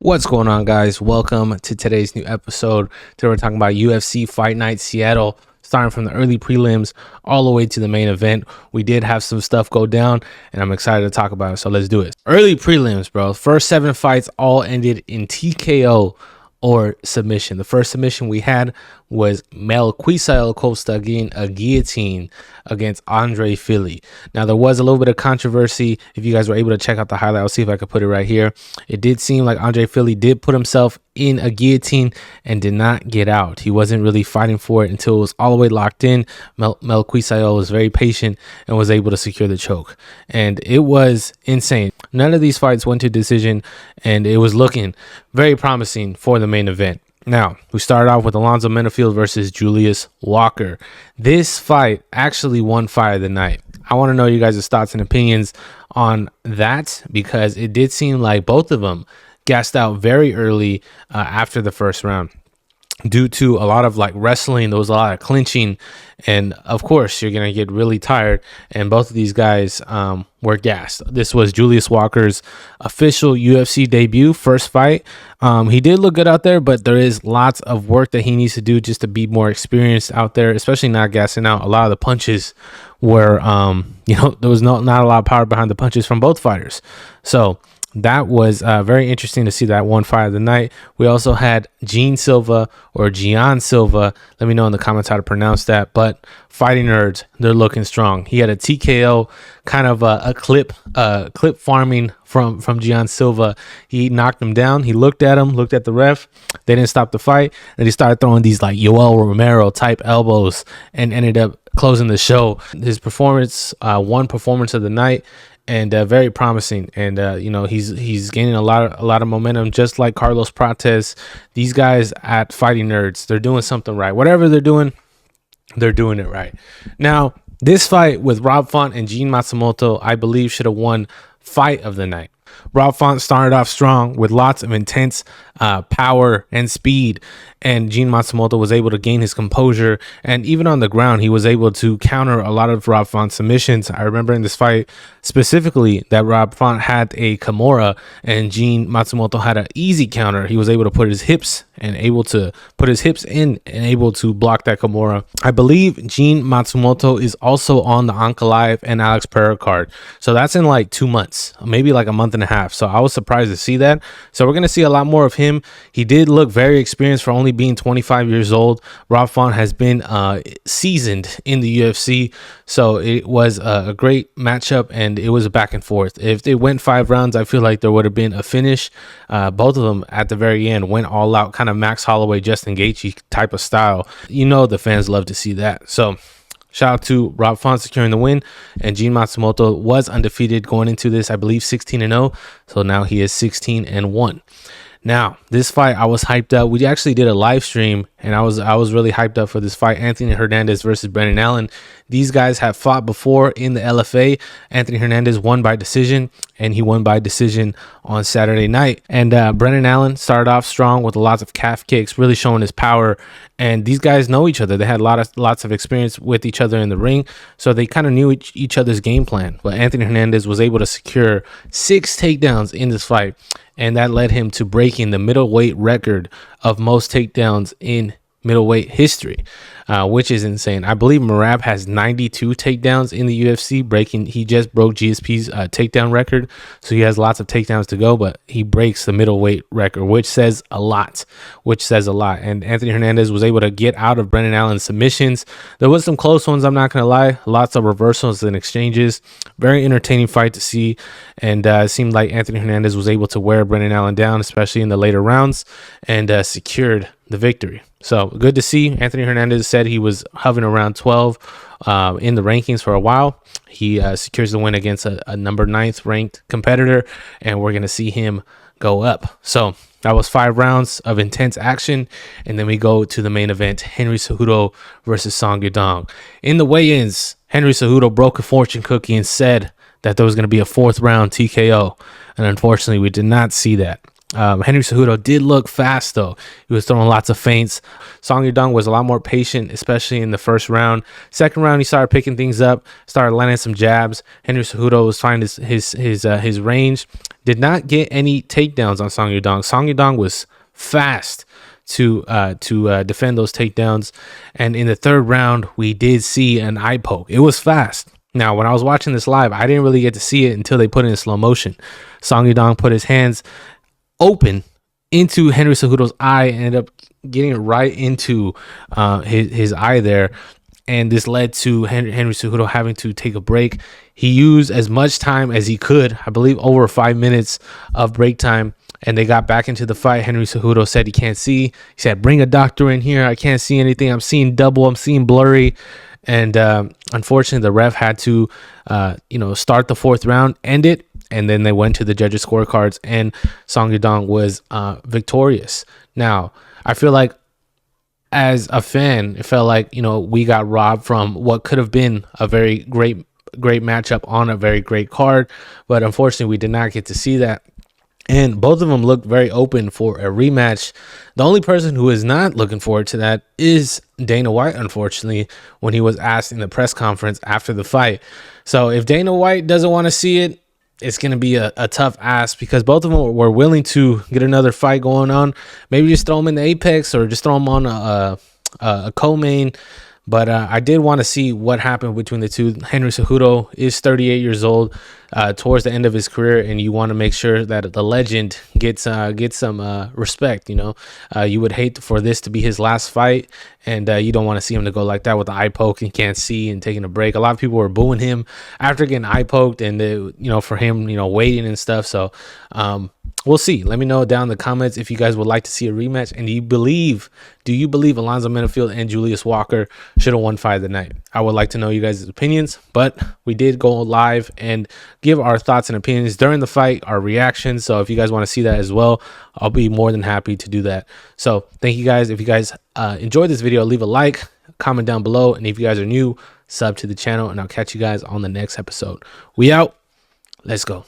What's going on, guys? Welcome to today's new episode. Today we're talking about UFC Fight Night Seattle, starting from the early prelims all the way to the main event. We did have some stuff go down, and I'm excited to talk about it, so let's do it. Early prelims, bro. First 7 fights all ended in TKO or submission. The first submission we had was Melquisael Costa getting a guillotine against Andre Fili. Now, there was a little bit of controversy. If you guys were able to check out the highlight, I'll see if I could put it right here. It did seem like Andre Fili did put himself in a guillotine and did not get out. He wasn't really fighting for it until it was all the way locked in. Melquisael was very patient and was able to secure the choke. And it was insane. None of these fights went to decision, and it was looking very promising for the main event. Now, we started off with Alonzo Menafield versus Julius Walker. This fight actually won fight of the night. I want to know you guys' thoughts and opinions on that, because it did seem like both of them gassed out very early after the first round. Due to a lot of wrestling, there was a lot of clinching, and of course you're gonna get really tired, and both of these guys were gassed. This was Julius Walker's official UFC debut, first fight. He did look good out there, but there is lots of work that he needs to do just to be more experienced out there, especially not gassing out. A lot of the punches were there was not a lot of power behind the punches from both fighters. So that was very interesting to see that one fight of the night. We also had Gian Silva. Let me know in the comments how to pronounce that. But Fighting Nerds, they're looking strong. He had a TKO, kind of a clip farming from Gian Silva. He knocked him down. He looked at him, looked at the ref. They didn't stop the fight, and he started throwing these Yoel Romero type elbows and ended up closing the show. His performance, one performance of the night, and very promising. And he's gaining a lot of momentum, just like Carlos Prates. These guys at Fighting Nerds, they're doing something right. Whatever they're doing it right. Now, this fight with Rob Font and Gene Matsumoto, I believe, should have won fight of the night. Rob Font started off strong with lots of intense power and speed, and Gene Matsumoto was able to gain his composure, and even on the ground he was able to counter a lot of Rob Font's submissions. I remember in this fight specifically that Rob Font had a Kimura and Gene Matsumoto had an easy counter. He was able to put his hips in and able to block that Kimura. I believe Gene Matsumoto is also on the Ankalaev and Alex Pereira card, so that's in 2 months, maybe a month and a half. So I was surprised to see that. So we're gonna see a lot more of him. He did look very experienced for only being 25 years old. Rob Font has been seasoned in the UFC, so it was a great matchup, and it was a back and forth. If they went 5 rounds, I feel like there would have been a finish. Both of them at the very end went all out, kind of Max Holloway, Justin Gaethje type of style. The fans love to see that. So shout out to Rob Font securing the win, and Gene Matsumoto was undefeated going into this, I believe 16-0. So now he is 16-1. Now, this fight, I was hyped up. We actually did a live stream, and I was really hyped up for this fight. Anthony Hernandez versus Brendan Allen. These guys have fought before in the LFA. Anthony Hernandez won by decision, and he won by decision on Saturday night. And Brendan Allen started off strong with lots of calf kicks, really showing his power. And these guys know each other. They had lots of experience with each other in the ring, so they kind of knew each other's game plan. But Anthony Hernandez was able to secure 6 takedowns in this fight, and that led him to breaking the middleweight record of most takedowns in middleweight history, which is insane. I believe Merab has 92 takedowns in the UFC. He just broke GSP's takedown record, so he has lots of takedowns to go, but he breaks the middleweight record, which says a lot. And Anthony Hernandez was able to get out of Brendan Allen's submissions. There was some close ones, I'm not gonna lie. Lots of reversals and exchanges. Very entertaining fight to see, and it seemed like Anthony Hernandez was able to wear Brendan Allen down, especially in the later rounds, and secured the victory. So good to see. Anthony Hernandez said he was hovering around 12 in the rankings for a while. He secures the win against a number 9th ranked competitor, and we're going to see him go up. So that was 5 rounds of intense action, and then we go to the main event, Henry Cejudo versus Song Yadong. In the weigh-ins, Henry Cejudo broke a fortune cookie and said that there was going to be a 4th round TKO, and unfortunately we did not see that. Henry Cejudo did look fast, though. He was throwing lots of feints. Song Yadong was a lot more patient, especially in the first round. Second round, he started picking things up, started landing some jabs. Henry Cejudo was finding his range. did not get any takedowns on Song Yudong. Song Yudong was fast to defend those takedowns, and in the third round we did see an eye poke. It was fast. Now, when I was watching this live, I didn't really get to see it until they put it in slow motion. Song Yudong put his hands open into Henry Cejudo's eye and ended up getting it right into his eye there. And this led to Henry Cejudo having to take a break. He used as much time as he could, I believe over 5 minutes of break time, and they got back into the fight. Henry Cejudo said he can't see. He said, bring a doctor in here. I can't see anything. I'm seeing double. I'm seeing blurry. And unfortunately, the ref had to, start the fourth round, end it, and then they went to the judges' scorecards, and Song Yudong was victorious. Now, I feel like as a fan, it felt like, we got robbed from what could have been a very great matchup on a very great card, but unfortunately, we did not get to see that. And both of them looked very open for a rematch. The only person who is not looking forward to that is Dana White, unfortunately, when he was asked in the press conference after the fight. So if Dana White doesn't want to see it, it's going to be a tough ask, because both of them were willing to get another fight going on. Maybe just throw them in the Apex or just throw them on a co-main. But I did want to see what happened between the two. Henry Cejudo is 38 years old, towards the end of his career, and you want to make sure that the legend gets some respect. You would hate for this to be his last fight, and you don't want to see him to go like that with the eye poke and can't see and taking a break. A lot of people were booing him after getting eye poked, and for him, waiting and stuff. So we'll see. Let me know down in the comments if you guys would like to see a rematch, and do you believe Alonzo Menifield and Julius Walker should have won fight of the night? I would like to know you guys' opinions, but we did go live and give our thoughts and opinions during the fight, our reactions. So if you guys want to see that as well, I'll be more than happy to do that. So thank you guys. If you guys enjoyed this video, leave a like, comment down below, and if you guys are new, sub to the channel, and I'll catch you guys on the next episode. We out. Let's go.